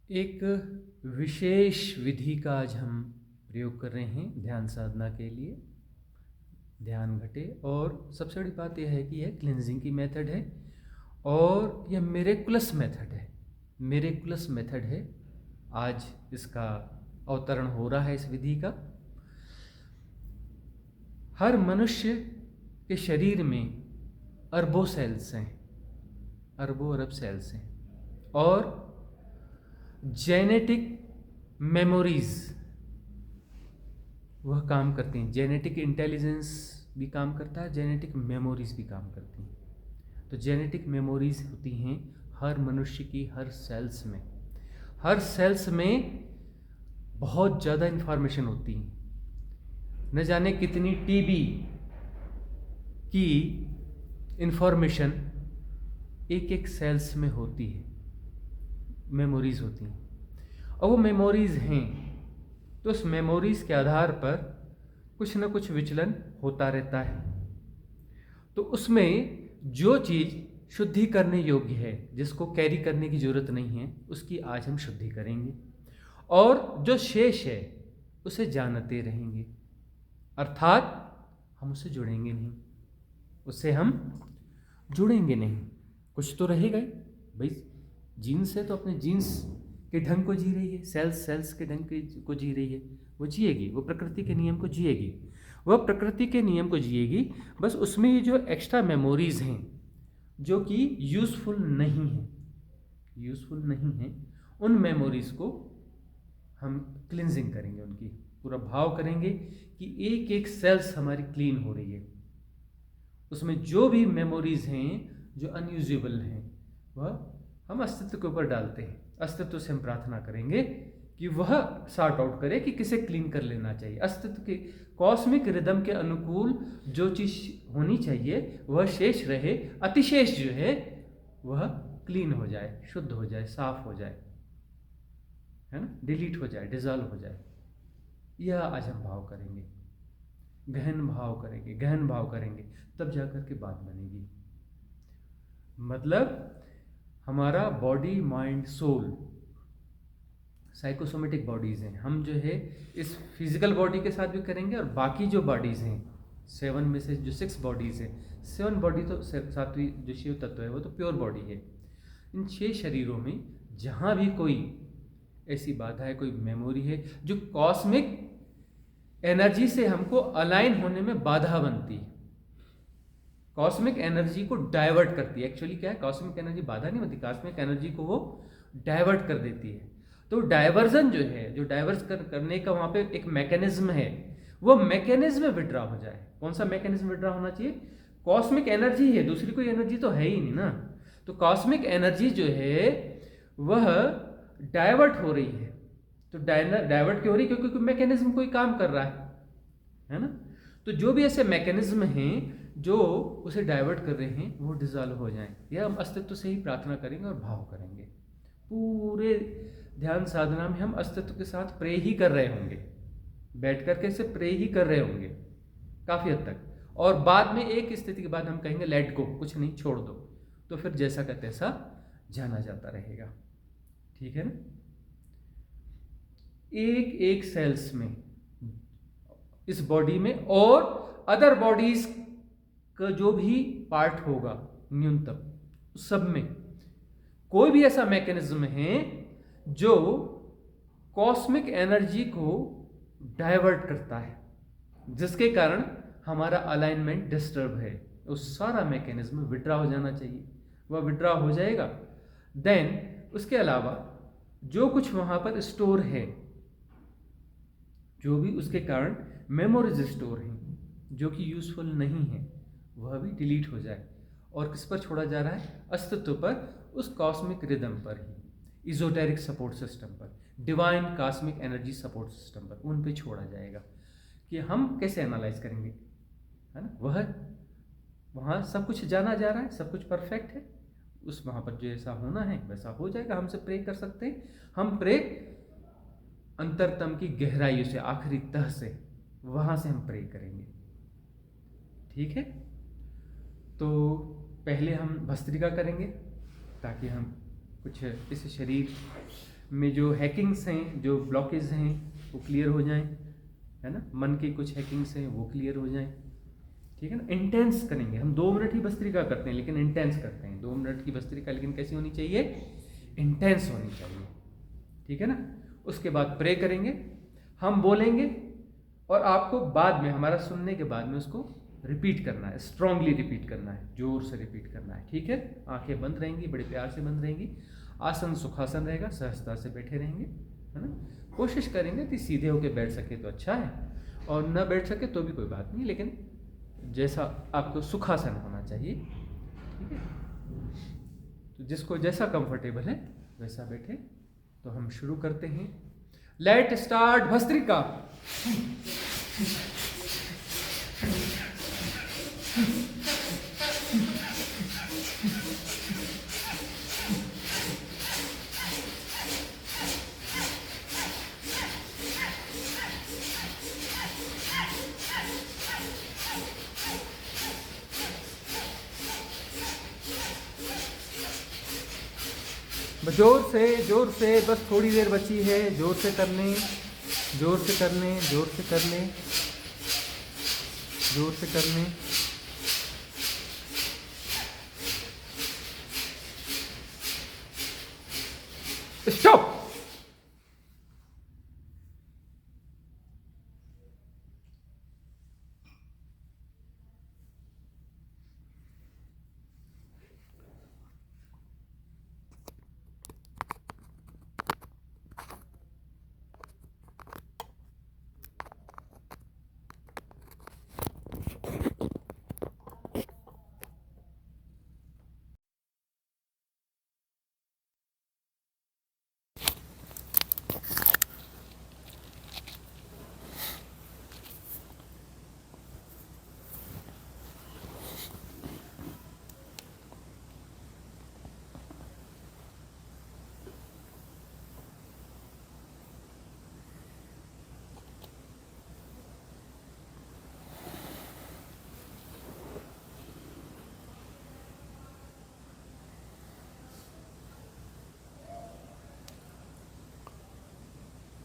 एक विशेष विधि का आज हम प्रयोग कर रहे हैं ध्यान साधना के लिए। ध्यान घटे और सबसे बड़ी बात यह है कि यह क्लिनजिंग की मेथड है और यह मिरेकुलस मेथड है। मिरेकुलस मेथड है। आज इसका अवतरण हो रहा है इस विधि का। हर मनुष्य के शरीर में अरबों सेल्स हैं, अरबों अरब सेल्स हैं और जेनेटिक मेमोरीज वह काम करती हैं। जेनेटिक इंटेलिजेंस भी काम करता है, जेनेटिक मेमोरीज भी काम करती हैं। तो जेनेटिक मेमोरीज होती हैं हर मनुष्य की हर सेल्स में। हर सेल्स में बहुत ज़्यादा इन्फॉर्मेशन होती है। न जाने कितनी टीबी की इन्फॉर्मेशन एक एक सेल्स में होती है, मेमोरीज होती हैं। और वो मेमोरीज हैं तो उस मेमोरीज के आधार पर कुछ न कुछ विचलन होता रहता है। तो उसमें जो चीज़ शुद्धि करने योग्य है, जिसको कैरी करने की जरूरत नहीं है, उसकी आज हम शुद्धि करेंगे और जो शेष है उसे जानते रहेंगे। अर्थात हम उससे जुड़ेंगे नहीं, उससे हम जुड़ेंगे नहीं। कुछ तो रहेगा ही भाई। जीन्स है तो अपने जीन्स के ढंग को जी रही है, सेल्स के ढंग को जी रही है, वो जिएगी, वो प्रकृति के नियम को जिएगी, वह प्रकृति के नियम को जिएगी। बस उसमें ये जो एक्स्ट्रा मेमोरीज हैं जो कि यूज़फुल नहीं है, उन मेमोरीज को हम क्लिनजिंग करेंगे, उनकी पूरा भाव करेंगे कि एक एक सेल्स हमारी क्लीन हो रही है। उसमें जो भी मेमोरीज हैं जो अनयूजेबल हैं वह हम अस्तित्व के ऊपर डालते हैं। अस्तित्व से हम प्रार्थना करेंगे कि वह सॉर्ट आउट करे कि किसे क्लीन कर लेना चाहिए। अस्तित्व के कॉस्मिक रिदम के अनुकूल जो चीज़ होनी चाहिए वह शेष रहे, अतिशेष जो है वह क्लीन हो जाए, शुद्ध हो जाए, साफ हो जाए, है ना, डिलीट हो जाए, डिजॉल्व हो जाए। यह आज हम भाव करेंगे, गहन भाव करेंगे, तब जाकर के बात बनेगी। मतलब हमारा body mind soul psychosomatic bodies हैं। हम जो है इस फिजिकल बॉडी के साथ भी करेंगे और बाकी जो बॉडीज़ हैं 7 में से जो 6 बॉडीज़ हैं, 7 बॉडी तो सातवीं जो शिव तत्व है वो तो प्योर बॉडी है। इन 6 शरीरों में जहाँ भी कोई ऐसी बाधा है, कोई मेमोरी है जो कॉस्मिक एनर्जी से हमको अलाइन होने में बाधा बनती है, कॉस्मिक एनर्जी को डाइवर्ट करती है। एक्चुअली क्या है, कॉस्मिक एनर्जी बाधा नहीं बनती, कॉस्मिक एनर्जी को वो डाइवर्ट कर देती है। तो डाइवर्जन जो है, जो डाइवर्स करने का वहाँ पे एक मैकेनिज्म है, वो मैकेनिज्म विड्रॉ हो जाए। कौन सा मैकेनिज्म विड्रॉ होना चाहिए? कॉस्मिक एनर्जी है, दूसरी कोई एनर्जी तो है ही नहीं ना। तो कॉस्मिक एनर्जी जो है वह डाइवर्ट हो रही है। तो डाइवर्ट क्यों हो रही? क्योंकि मैकेनिज्म कोई काम कर रहा है ना। तो जो भी ऐसे मैकेनिज्म हैं जो उसे डाइवर्ट कर रहे हैं वो डिसॉल्व हो जाएं। यह हम अस्तित्व से ही प्रार्थना करेंगे और भाव करेंगे। पूरे ध्यान साधना में हम अस्तित्व के साथ प्रे ही कर रहे होंगे, बैठ करके से प्रे ही कर रहे होंगे काफ़ी हद तक। और बाद में एक स्थिति के बाद हम कहेंगे लेट गो, कुछ नहीं, छोड़ दो। तो फिर जैसा का तैसा जाना जाता रहेगा। ठीक है ना। एक एक सेल्स में, इस बॉडी में और अदर बॉडीज का जो भी पार्ट होगा न्यूनतम, सब में कोई भी ऐसा मैकेनिज्म है जो कॉस्मिक एनर्जी को डाइवर्ट करता है, जिसके कारण हमारा अलाइनमेंट डिस्टर्ब है, उस सारा मैकेनिज्म विड्रॉ हो जाना चाहिए। वह विड्रॉ हो जाएगा। देन उसके अलावा जो कुछ वहां पर स्टोर है, जो भी उसके कारण मेमोरीज स्टोर हैं जो कि यूजफुल नहीं है, वह भी डिलीट हो जाए। और किस पर छोड़ा जा रहा है? अस्तित्व पर, उस कॉस्मिक रिदम पर ही, इजोटेरिक सपोर्ट सिस्टम पर, divine cosmic energy support system पर, उन पे छोड़ा जाएगा। कि हम कैसे एनालाइज करेंगे, है ना। वह वहाँ सब कुछ जाना जा रहा है, सब कुछ परफेक्ट है, उस वहाँ पर जो ऐसा होना है वैसा हो जाएगा। हमसे प्रे कर सकते हैं, हम प्रे अंतरतम की गहराइयों से, आखिरी तह से, वहाँ से हम प्रे करेंगे। ठीक है। तो पहले हम भस्त्रिका करेंगे ताकि हम कुछ इस शरीर में जो हैकिंग्स हैं, जो ब्लॉकेज हैं वो क्लियर हो जाएं, है ना। मन की कुछ हैकिंग्स हैं वो क्लियर हो जाएं, ठीक है ना। इंटेंस करेंगे हम, 2 मिनट ही भस्त्रिका करते हैं लेकिन इंटेंस करते हैं। 2 मिनट की भस्त्रिका लेकिन कैसी होनी चाहिए? इंटेंस होनी चाहिए, ठीक है ना। उसके बाद प्रे करेंगे, हम बोलेंगे और आपको बाद में, हमारा सुनने के बाद में उसको रिपीट करना है, स्ट्रांगली रिपीट करना है, जोर से रिपीट करना है, ठीक है। आंखें बंद रहेंगी, बड़े प्यार से बंद रहेंगी। आसन सुखासन रहेगा, सहजता से बैठे रहेंगे, है ना। कोशिश करेंगे कि सीधे होके बैठ सके तो अच्छा है, और न बैठ सके तो भी कोई बात नहीं, लेकिन जैसा आपको सुखासन होना चाहिए, ठीक है। तो जिसको जैसा कंफर्टेबल है वैसा बैठे। तो हम शुरू करते हैं। Let start bhastrika. जोर से, बस थोड़ी देर बची है। जोर से करने, जोर से करने, जोर से करने, जोर से करने। स्टॉप।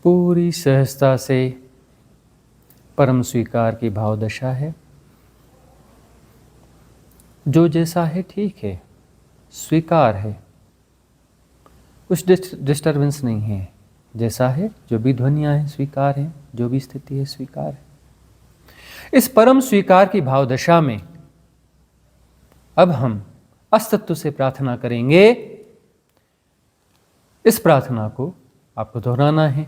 पूरी सहजता से परम स्वीकार की भाव दशा है। जो जैसा है ठीक है, स्वीकार है, कुछ डिस्टर्बेंस नहीं है। जैसा है, जो भी ध्वनियाँ हैं स्वीकार है, जो भी स्थिति है स्वीकार है। इस परम स्वीकार की भाव दशा में अब हम अस्तित्व से प्रार्थना करेंगे। इस प्रार्थना को आपको दोहराना है।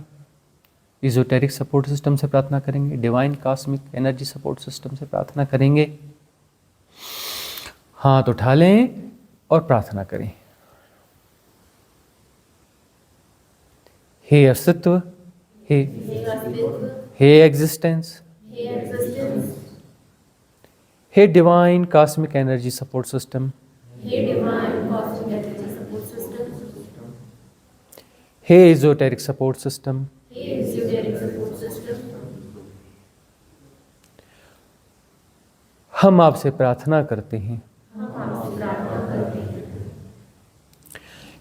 इजोटेरिक सपोर्ट सिस्टम से प्रार्थना करेंगे, divine cosmic energy support system से प्रार्थना करेंगे। हाथ उठा लें और प्रार्थना करें। हे अस्तित्व, हे एग्जिस्टेंस, हे divine cosmic energy support system, हे इजोटेरिक सपोर्ट सिस्टम, हम आपसे प्रार्थना करते हैं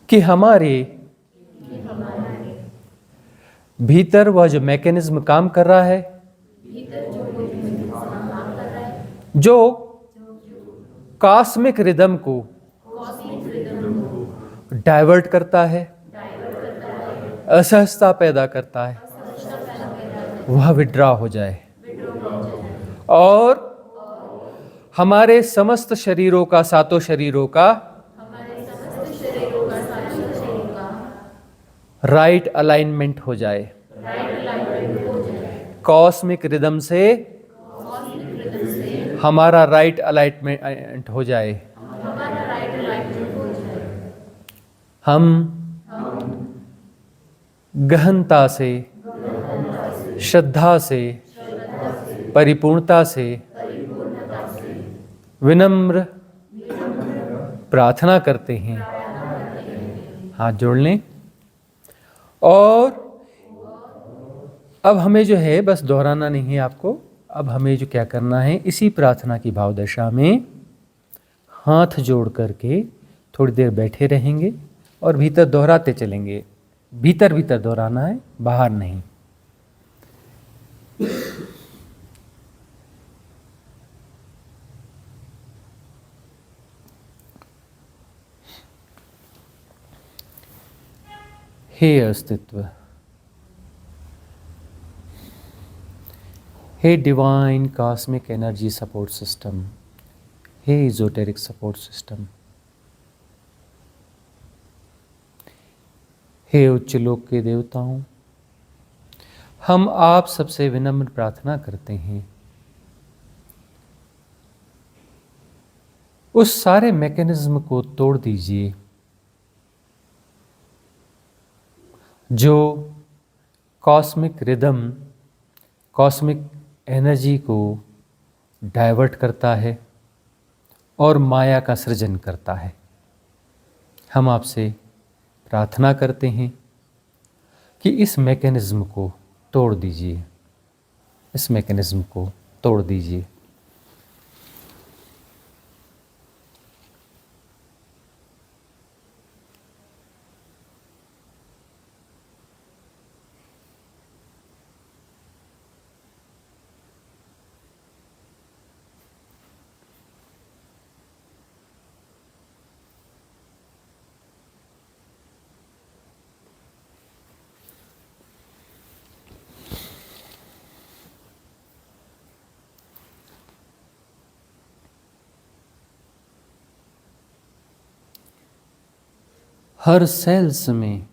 कि हमारे भीतर वह जो मैकेनिज्म काम कर रहा है, जो कॉस्मिक रिदम को डाइवर्ट करता है, असहजता पैदा करता है, वह विड्रॉ हो जाए और हमारे समस्त शरीरों का, सातों शरीरों का राइट अलाइनमेंट हो जाए। कॉस्मिक रिदम से हमारा राइट अलाइनमेंट हो जाए। हम गहनता से, श्रद्धा से, परिपूर्णता से, विनम्र प्रार्थना करते हैं। हाथ जोड़ लें और अब हमें जो है बस दोहराना नहीं है आपको। अब हमें जो क्या करना है, इसी प्रार्थना की भाव दशा में हाथ जोड़ करके थोड़ी देर बैठे रहेंगे और भीतर दोहराते चलेंगे। भीतर भीतर दोहराना है, बाहर नहीं। हे अस्तित्व, हे divine cosmic energy support system, हे एजोटेरिक सपोर्ट सिस्टम, हे उच्च लोक के देवताओं, हम आप सबसे विनम्र प्रार्थना करते हैं, उस सारे मैकेनिज्म को तोड़ दीजिए जो कॉस्मिक रिदम, कॉस्मिक एनर्जी को डाइवर्ट करता है और माया का सृजन करता है। हम आपसे प्रार्थना करते हैं कि इस मैकेनिज्म को तोड़ दीजिए, इस मैकेनिज्म को तोड़ दीजिए। हर सेल्स में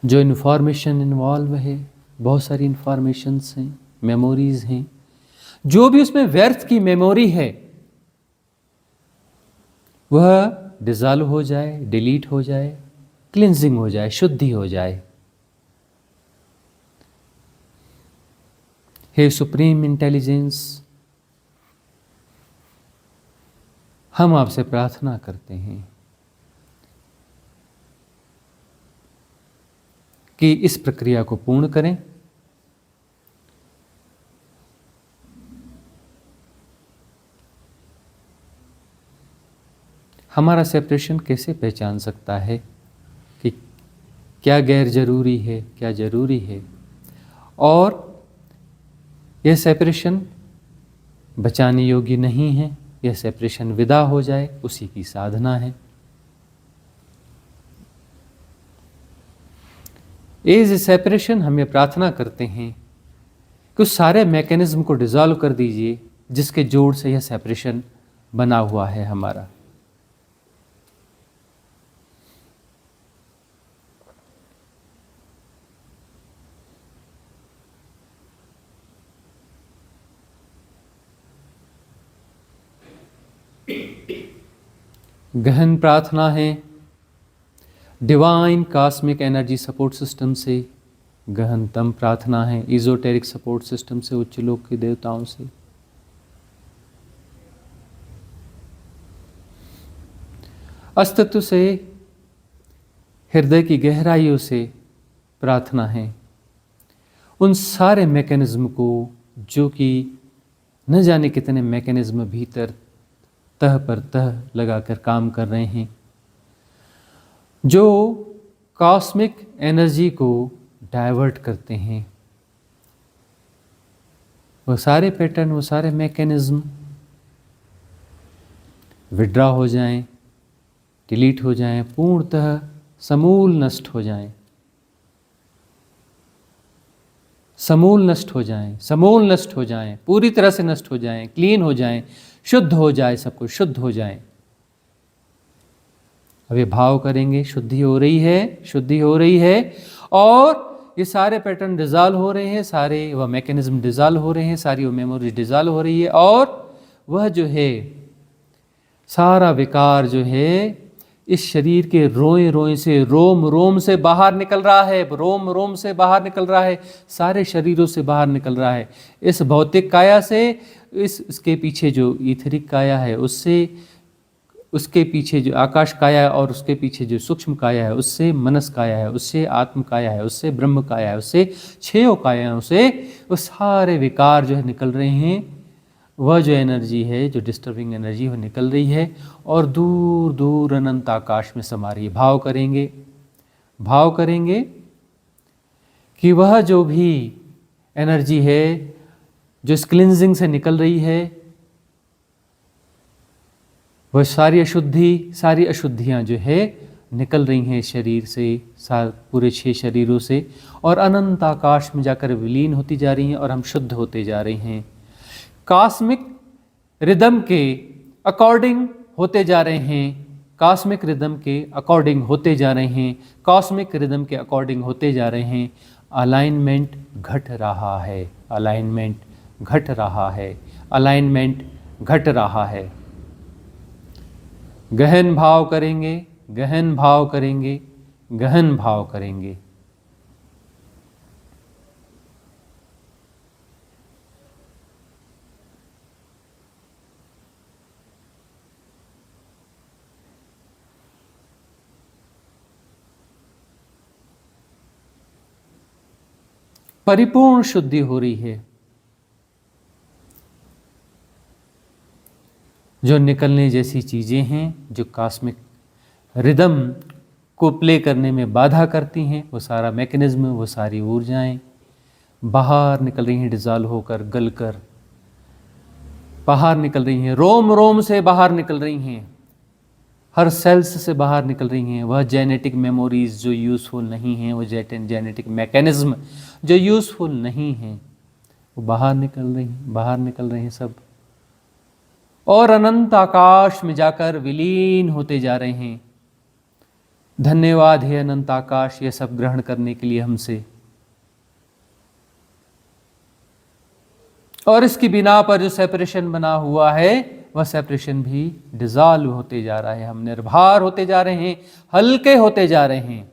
जो इन्फॉर्मेशन इन्वॉल्व है, बहुत सारी इन्फॉर्मेशंस हैं, मेमोरीज हैं, जो भी उसमें व्यर्थ की मेमोरी है वह डिज़ॉल्व हो जाए, डिलीट हो जाए, क्लिनजिंग हो जाए, शुद्धि हो जाए। हे सुप्रीम इंटेलिजेंस, हम आपसे प्रार्थना करते हैं कि इस प्रक्रिया को पूर्ण करें। हमारा सेपरेशन कैसे पहचान सकता है कि क्या गैर जरूरी है, क्या जरूरी है, और यह सेपरेशन बचाने योग्य नहीं है, यह सेपरेशन विदा हो जाए, उसी की साधना है। एज सेपरेशन हम ये प्रार्थना करते हैं कि उस सारे मैकेनिज्म को डिसॉल्व कर दीजिए जिसके जोड़ से यह सेपरेशन बना हुआ है हमारा। गहन प्रार्थना है divine cosmic energy support system से, गहनतम प्रार्थना है इजोटेरिक सपोर्ट सिस्टम से, उच्च लोक के देवताओं से। अस्तित्व से, हृदय की गहराइयों से प्रार्थना है उन सारे मैकेनिज्म को जो कि न जाने कितने मैकेनिज्म भीतर तह पर तह लगाकर काम कर रहे हैं, जो कॉस्मिक एनर्जी को डाइवर्ट करते हैं, वो सारे पैटर्न, वो सारे मैकेनिज्म विड्रॉ हो जाएं, डिलीट हो जाएं, पूर्णतः समूल नष्ट हो जाएं, समूल नष्ट हो जाएं, समूल नष्ट हो जाएं, पूरी तरह से नष्ट हो जाएं, क्लीन हो जाएं, शुद्ध हो जाए, सब कुछ शुद्ध हो जाए। अब ये भाव करेंगे शुद्धि हो रही है, शुद्धि हो रही है, और ये सारे पैटर्न डिसॉल्व हो रहे हैं, सारे वह मैकेनिज्म डिसॉल्व हो रहे हैं, सारी वो मेमोरी डिसॉल्व हो रही है, और वह जो है सारा विकार जो है इस शरीर के रोए रोए से, रोम रोम से बाहर निकल रहा है, रोम रोम से बाहर निकल रहा है, सारे शरीरों से बाहर निकल रहा है। इस भौतिक काया से, इसके पीछे जो ईथरिक काया है उससे, उसके पीछे जो आकाश काया है, और उसके पीछे जो सूक्ष्म काया है उससे, मनस काया है उससे, आत्म काया है उससे, ब्रह्म काया है उससे, छयों कायाओं से वो सारे विकार जो है निकल रहे हैं। वह जो एनर्जी है, जो डिस्टर्बिंग एनर्जी, वो निकल रही है और दूर दूर अनंत आकाश में समा रही है। भाव करेंगे भाव करेंगे कि वह जो भी एनर्जी है जो इस क्लिनजिंग से निकल रही है, वह सारी अशुद्धियाँ जो है निकल रही हैं शरीर से, पूरे 6 शरीरों से, और अनंत आकाश में जाकर विलीन होती जा रही हैं और हम शुद्ध होते जा रहे हैं। कॉस्मिक रिदम के अकॉर्डिंग होते जा रहे हैं, कॉस्मिक रिदम के अकॉर्डिंग होते जा रहे हैं, कॉस्मिक रिदम के अकॉर्डिंग होते जा रहे हैं। अलाइनमेंट घट रहा है, अलाइनमेंट घट रहा है, अलाइनमेंट घट रहा है। गहन भाव करेंगे, गहन भाव करेंगे, गहन भाव करेंगे। परिपूर्ण शुद्धि हो रही है। जो निकलने जैसी चीज़ें हैं, जो कॉस्मिक रिदम को प्ले करने में बाधा करती हैं, वो सारा मैकेनिज्म, वो सारी ऊर्जाएं बाहर निकल रही हैं, डिज़ॉल्व होकर, गलकर बाहर निकल रही हैं, रोम रोम से बाहर निकल रही हैं, हर सेल्स से बाहर निकल रही हैं। वह जेनेटिक मेमोरीज जो यूज़फुल नहीं हैं, वो जेनेटिक मैकेनिज्म जो यूज़फुल नहीं हैं, वो बाहर निकल रही हैं, बाहर निकल रहे हैं सब, और अनंत आकाश में जाकर विलीन होते जा रहे हैं। धन्यवाद है अनंत आकाश ये सब ग्रहण करने के लिए हमसे। और इसकी बिना पर जो सेपरेशन बना हुआ है, वह सेपरेशन भी डिसॉल्व होते जा रहा है। हम निर्भर होते जा रहे हैं, हल्के होते जा रहे हैं।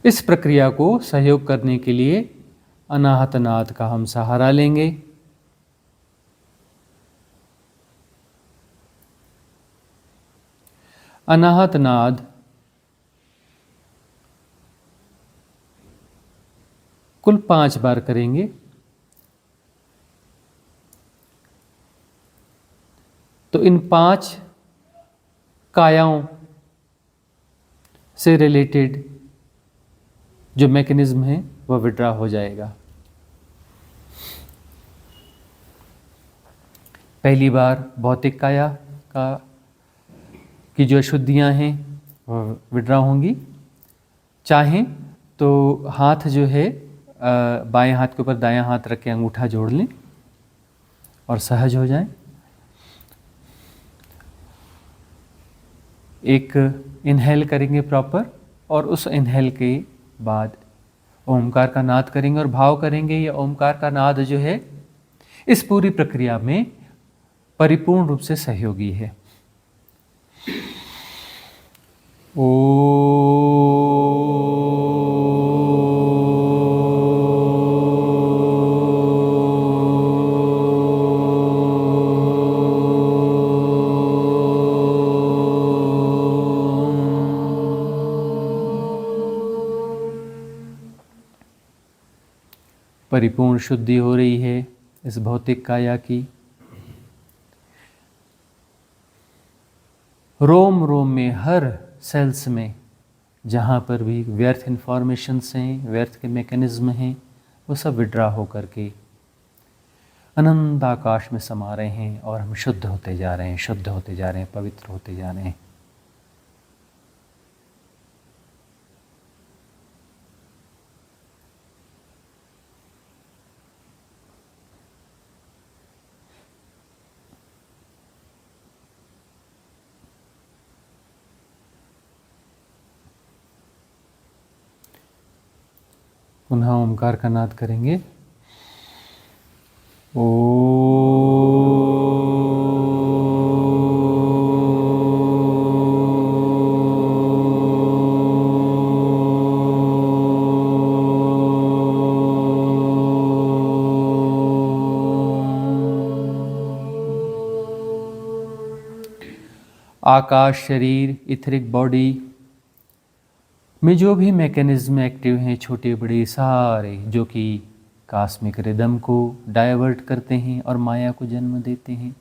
इस प्रक्रिया को सहयोग करने के लिए अनाहत नाद का हम सहारा लेंगे। अनाहत नाद कुल 5 बार करेंगे। तो इन 5 कायाओं से रिलेटेड जो मैकेनिज्म है वह विड्रा हो जाएगा। पहली बार भौतिक काया की जो अशुद्धियाँ हैं वह विड्रा होंगी। चाहें तो हाथ जो है बाएं हाथ के ऊपर दायां हाथ रख के अंगूठा जोड़ लें और सहज हो जाएं। एक इनहेल करेंगे प्रॉपर, और उस इनहेल के बाद ओमकार का नाद करेंगे और भाव करेंगे। यह ओमकार का नाद जो है इस पूरी प्रक्रिया में परिपूर्ण रूप से सहयोगी है। परिपूर्ण शुद्धि हो रही है इस भौतिक काया की। रोम रोम में, हर सेल्स में जहाँ पर भी व्यर्थ इन्फॉर्मेशंस हैं, व्यर्थ के मैकेनिज्म हैं, वो सब विड्रा हो करके अनंत आकाश में समा रहे हैं और हम शुद्ध होते जा रहे हैं, शुद्ध होते जा रहे हैं, पवित्र होते जा रहे हैं। पुनः ओमकार का नाद करेंगे। आकाश शरीर, इथरिक बॉडी में जो भी मैकेनिज्म एक्टिव हैं, छोटे बड़े सारे, जो कि कॉस्मिक रिदम को डाइवर्ट करते हैं और माया को जन्म देते हैं,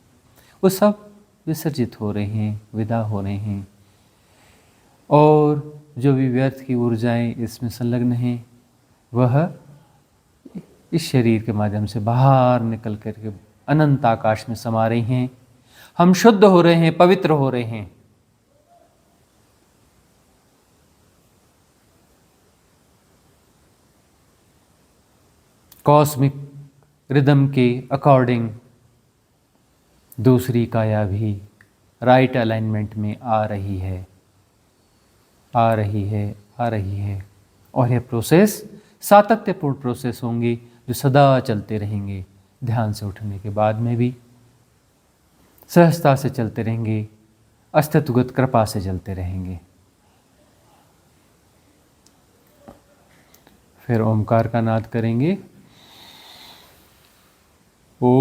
वो सब विसर्जित हो रहे हैं, विदा हो रहे हैं। और जो भी व्यर्थ की ऊर्जाएं इसमें संलग्न हैं, वह इस शरीर के माध्यम से बाहर निकल करके अनंत आकाश में समा रही हैं। हम शुद्ध हो रहे हैं, पवित्र हो रहे हैं। कॉस्मिक रिदम के अकॉर्डिंग दूसरी काया भी राइट अलाइनमेंट में आ रही है, आ रही है, आ रही है। और यह प्रोसेस सातत्यपूर्ण प्रोसेस होंगे जो सदा चलते रहेंगे। ध्यान से उठने के बाद में भी सहजता से चलते रहेंगे, अस्तित्वगत कृपा से चलते रहेंगे। फिर ओमकार का नाद करेंगे। ओ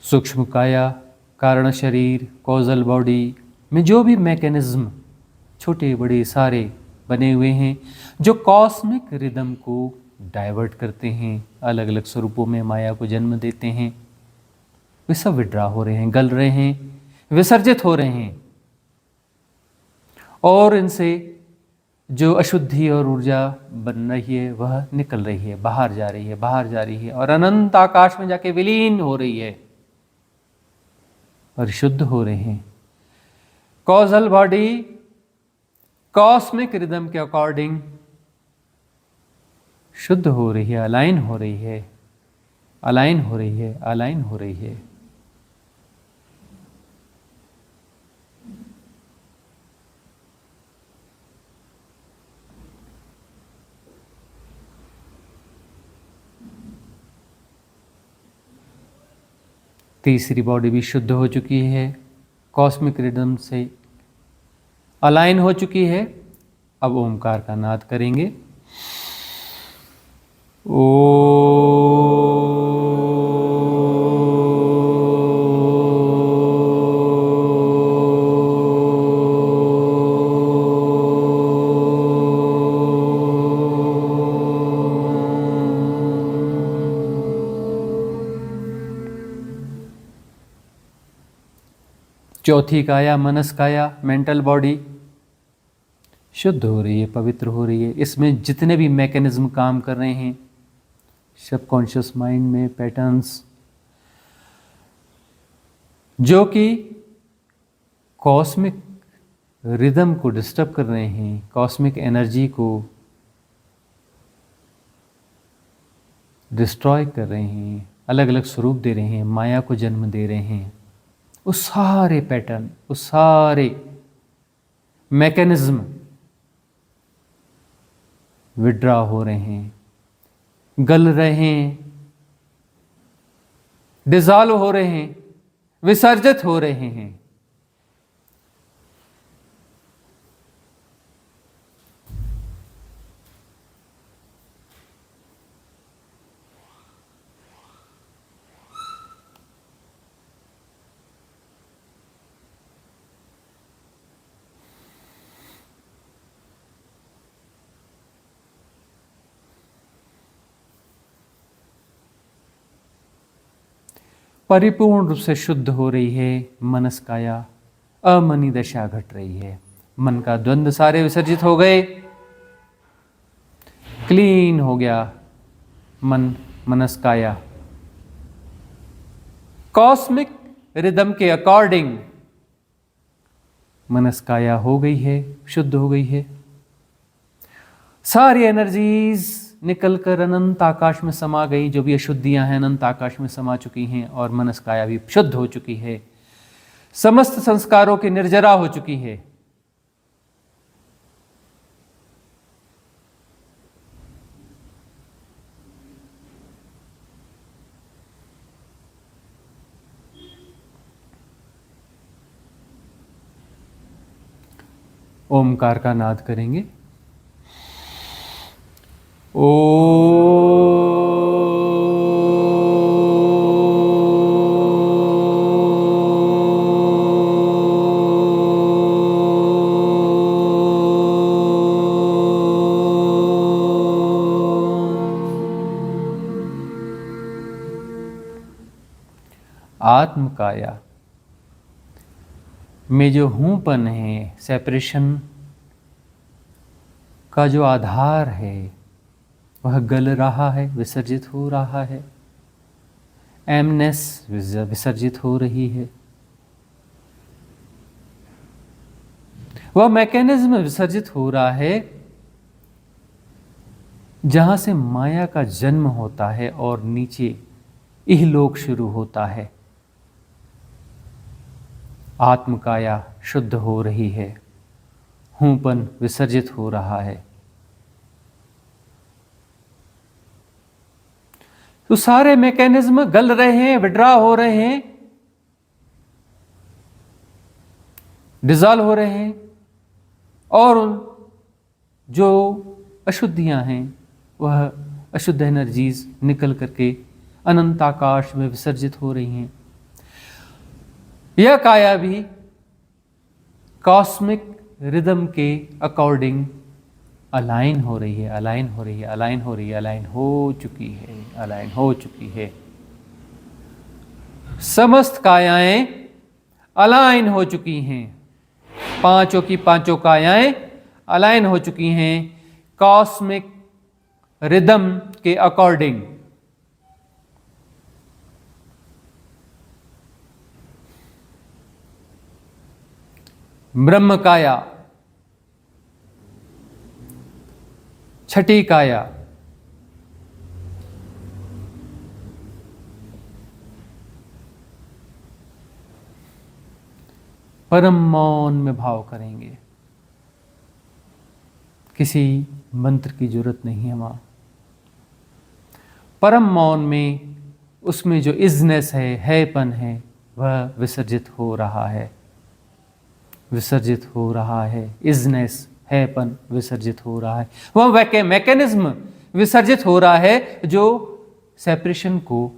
सूक्ष्म काया, कारण शरीर, कॉजल बॉडी में जो भी मैकेनिज्म छोटे बड़े सारे बने हुए हैं, जो कॉस्मिक रिदम को डाइवर्ट करते हैं, अलग अलग स्वरूपों में माया को जन्म देते हैं, वे सब विड्रा हो रहे हैं, गल रहे हैं, विसर्जित हो रहे हैं। और इनसे जो अशुद्धि और ऊर्जा बन रही है वह निकल रही है, बाहर जा रही है, बाहर जा रही है और अनंत आकाश में जाके विलीन हो रही है और शुद्ध हो रहे हैं। कॉजल बॉडी कॉस्मिक रिदम के अकॉर्डिंग शुद्ध हो रही है, अलाइन हो रही है, अलाइन हो रही है, अलाइन हो रही है। तीसरी बॉडी भी शुद्ध हो चुकी है, कॉस्मिक रिदम से अलाइन हो चुकी है। अब ओमकार का नाद करेंगे। ओ चौथी काया, मनस काया, मेंटल बॉडी शुद्ध हो रही है, पवित्र हो रही है। इसमें जितने भी मैकेनिज्म काम कर रहे हैं, सबकॉन्शियस माइंड में पैटर्न्स जो कि कॉस्मिक रिदम को डिस्टर्ब कर रहे हैं, कॉस्मिक एनर्जी को डिस्ट्रॉय कर रहे हैं, अलग अलग स्वरूप दे रहे हैं, माया को जन्म दे रहे हैं, उस सारे पैटर्न, उस सारे मैकेनिज्म विड्रा हो रहे हैं, गल रहे हैं, डिसॉल्व हो रहे हैं, विसर्जित हो रहे हैं। परिपूर्ण रूप से शुद्ध हो रही है मनस काया, अमनी दशा घट रही है, मन का द्वंद्व सारे विसर्जित हो गए, क्लीन हो गया मन, मनस काया कॉस्मिक रिदम के अकॉर्डिंग मनस काया हो गई है, शुद्ध हो गई है। सारी एनर्जीज निकलकर अनंत आकाश में समा गई, जो भी अशुद्धियां हैं अनंत आकाश में समा चुकी हैं और मनस काया भी शुद्ध हो चुकी है, समस्त संस्कारों की निर्जरा हो चुकी है। ओमकार का नाद करेंगे। ओ आत्मकाया में जो हूँपन है, सेपरेशन का जो आधार है, वह गल रहा है, विसर्जित हो रहा है। एमनेस विसर्जित हो रही है। वह मैकेनिज्म विसर्जित हो रहा है जहां से माया का जन्म होता है और नीचे इहलोक शुरू होता है। आत्मकाया शुद्ध हो रही है, हूँपन विसर्जित हो रहा है। तो सारे मैकेनिज्म गल रहे हैं, विड्रा हो रहे हैं, डिजॉल्व हो रहे हैं, और जो अशुद्धियां हैं वह अशुद्ध एनर्जीज निकल करके अनंत आकाश में विसर्जित हो रही हैं। यह काया भी कॉस्मिक रिदम के अकॉर्डिंग अलाइन हो रही है, अलाइन हो रही है, अलाइन हो रही है, अलाइन हो चुकी है, अलाइन हो चुकी है। समस्त कायाएं अलाइन हो चुकी हैं। पांचों की पांचों कायाएं अलाइन हो चुकी हैं कॉस्मिक रिदम के अकॉर्डिंग। ब्रह्म काया, छठी काया, परम मौन में भाव करेंगे। किसी मंत्र की जरूरत नहीं है वहां। परम मौन में उसमें जो इजनेस हैपन है, वह विसर्जित हो रहा है, विसर्जित हो रहा है। इजनेस हैपन विसर्जित हो रहा है। वह मैकेनिज्म विसर्जित हो रहा है जो सेपरेशन को,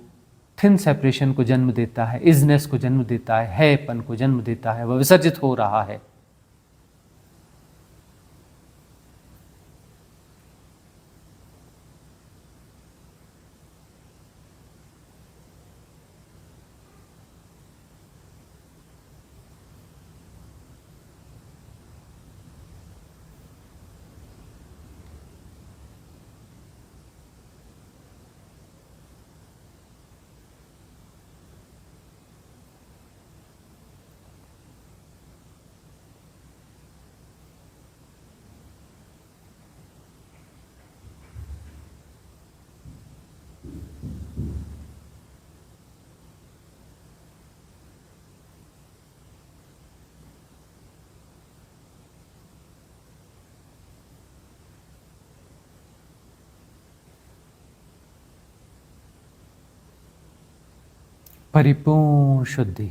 थिन सेपरेशन को जन्म देता है, इजनेस को जन्म देता है, हैपन को जन्म देता है, वह विसर्जित हो रहा है। परिपूर्ण शुद्धि।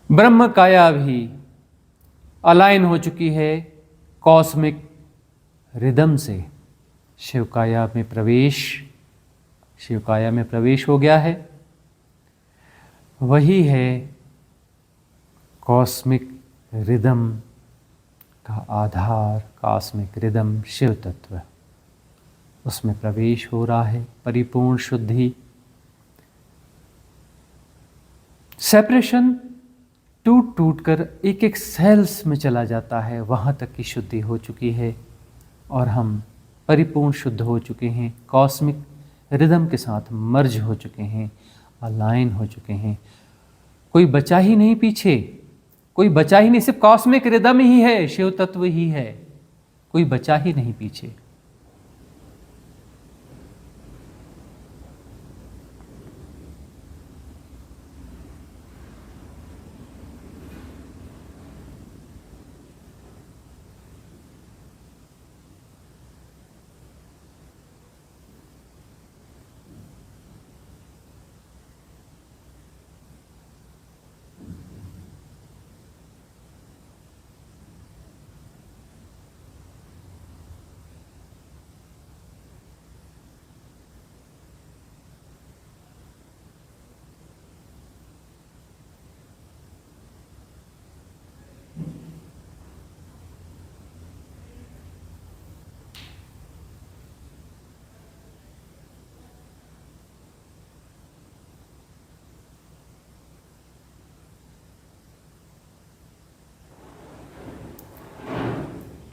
ब्रह्म काया भी अलाइन हो चुकी है कॉस्मिक रिदम से। शिवकाया में प्रवेश, शिवकाया में प्रवेश हो गया है। वही है कॉस्मिक रिदम का आधार, कॉस्मिक रिदम शिव तत्व, उसमें प्रवेश हो रहा है। परिपूर्ण शुद्धि। सेपरेशन टूट टूट कर एक एक सेल्स में चला जाता है, वहाँ तक की शुद्धि हो चुकी है और हम परिपूर्ण शुद्ध हो चुके हैं, कॉस्मिक रिदम के साथ मर्ज हो चुके हैं, अलाइन हो चुके हैं। कोई बचा ही नहीं पीछे, कोई बचा ही नहीं, सिर्फ कॉस्मिक रिदम ही है, शिव तत्व ही है, कोई बचा ही नहीं पीछे।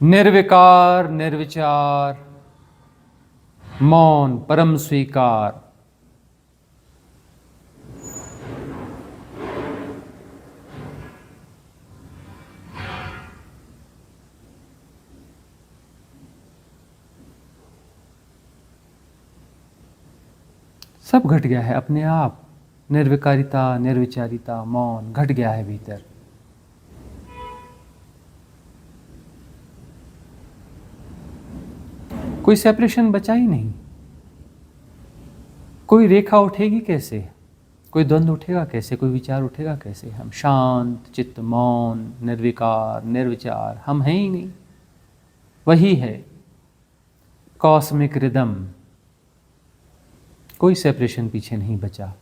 निर्विकार, निर्विचार, मौन, परम स्वीकार। सब घट गया है अपने आप। निर्विकारिता, निर्विचारिता, मौन घट गया है भीतर। कोई सेपरेशन बचा ही नहीं। कोई रेखा उठेगी कैसे? कोई द्वंद्व उठेगा कैसे? कोई विचार उठेगा कैसे? हम शांत चित्त, मौन, निर्विकार, निर्विचार, हम हैं ही नहीं। वही है कॉस्मिक रिदम। कोई सेपरेशन पीछे नहीं बचा।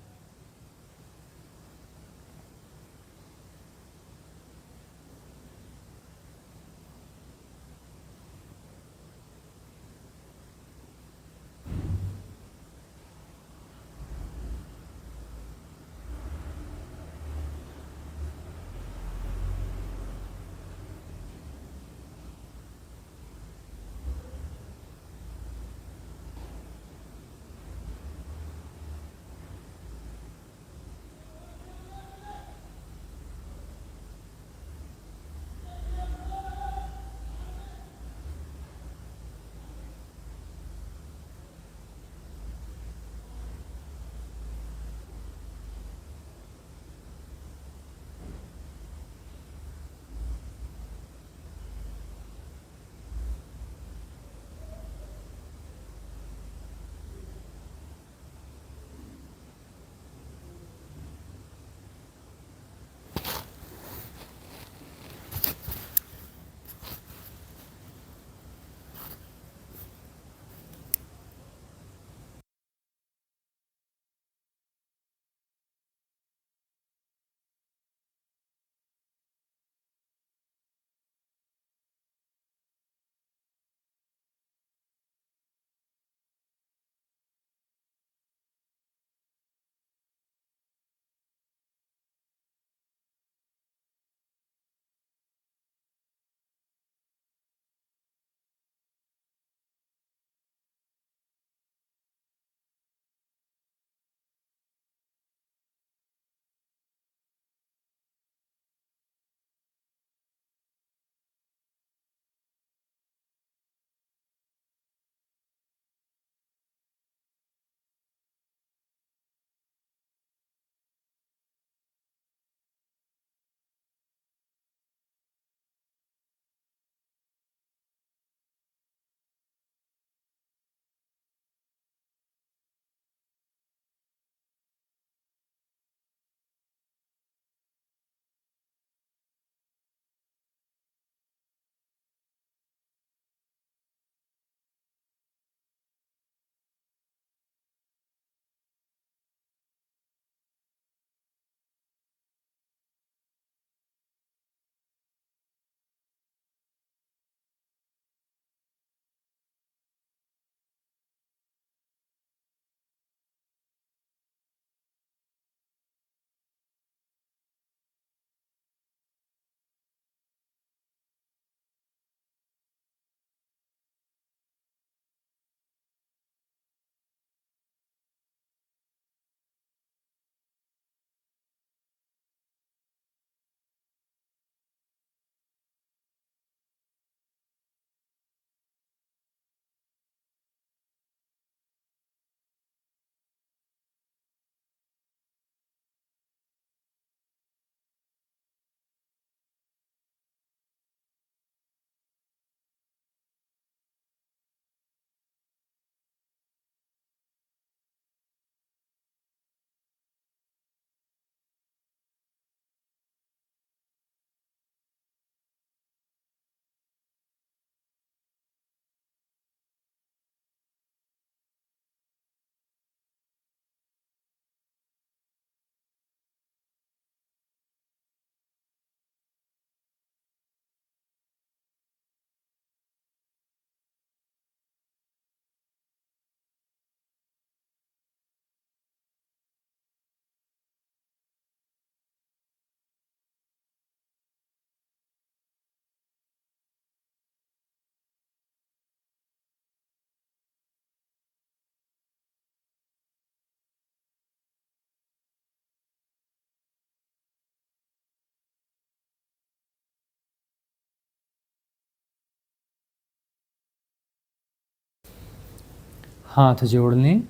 हाथ जोड़ लें।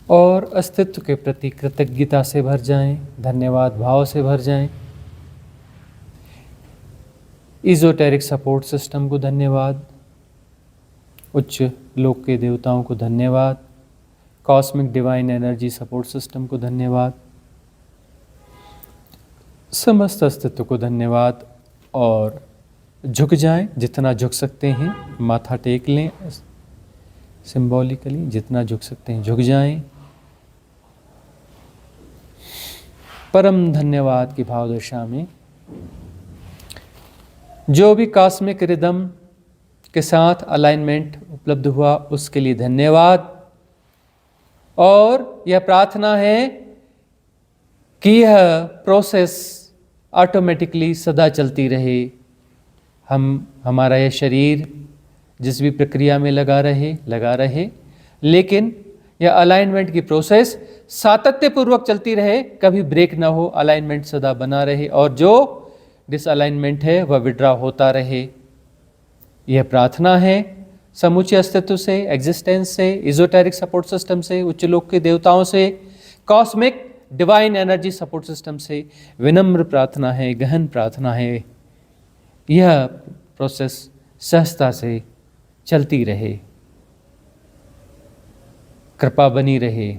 और अस्तित्व के प्रति कृतज्ञता से भर जाएं, धन्यवाद भाव से भर जाएं। इजोटेरिक सपोर्ट सिस्टम को धन्यवाद, उच्च लोक के देवताओं को धन्यवाद, cosmic divine energy support system को धन्यवाद, समस्त अस्तित्व को धन्यवाद। और झुक जाएं, जितना झुक सकते हैं, माथा टेक लें, सिंबॉलिकली जितना झुक सकते हैं झुक जाएं। परम धन्यवाद की भाव दशा में जो भी कॉस्मिक रिदम के साथ अलाइनमेंट उपलब्ध हुआ उसके लिए धन्यवाद। और यह प्रार्थना है कि यह प्रोसेस ऑटोमेटिकली सदा चलती रहे। हमारा यह शरीर जिस भी प्रक्रिया में लगा रहे, लेकिन यह अलाइनमेंट की प्रोसेस सातत्यपूर्वक चलती रहे, कभी ब्रेक ना हो, अलाइनमेंट सदा बना रहे और जो डिसअलाइनमेंट है वह विड्रॉ होता रहे। यह प्रार्थना है समूचे अस्तित्व से, एग्जिस्टेंस से, इजोटेरिक सपोर्ट सिस्टम से, उच्च लोक के देवताओं से, cosmic divine energy support system से विनम्र प्रार्थना है, गहन प्रार्थना है। यह प्रोसेस सहजता से चलती रहे, कृपा बनी रहे।